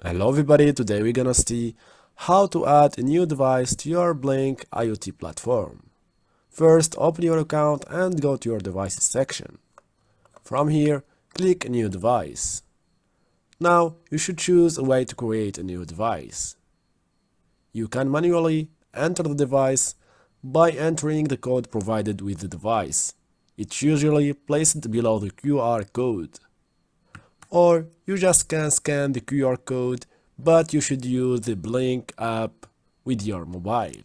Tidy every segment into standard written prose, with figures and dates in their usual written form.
Hello everybody, today we're gonna see how to add a new device to your Blynk IoT platform. First, open your account and go to your devices section. From here, click New Device. Now, you should choose a way to create a new device. You can manually enter the device by entering the code provided with the device. It's usually placed below the QR code. Or you just can scan the QR code, but you should use the Blynk app with your mobile.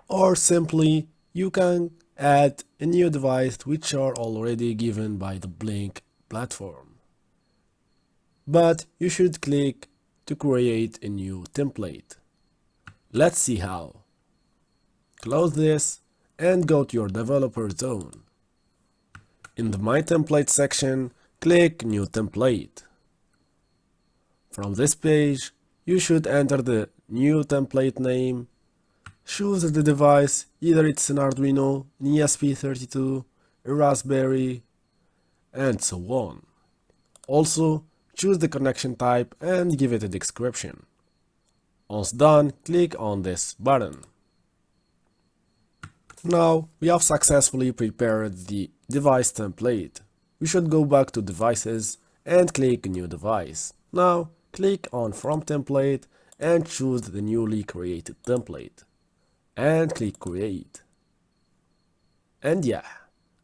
Or simply, you can add a new device which are already given by the Blynk platform. But you should click to create a new template. Let's see how. Close this and go to your developer zone. In the My Template section, click New Template. From this page, you should enter the new template name, choose the device, either it's an Arduino, an ESP32, a Raspberry, and so on. Also, choose the connection type and give it a description. Once done, click on this button. Now, we have successfully prepared the device template. We should go back to Devices and click New Device. Now, click on From Template and choose the newly created template. And click Create. And yeah,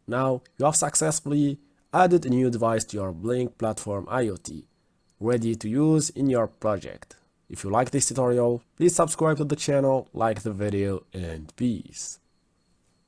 now you have successfully added a new device to your Blynk platform IoT, ready to use in your project. If you like this tutorial, please subscribe to the channel, like the video, and peace.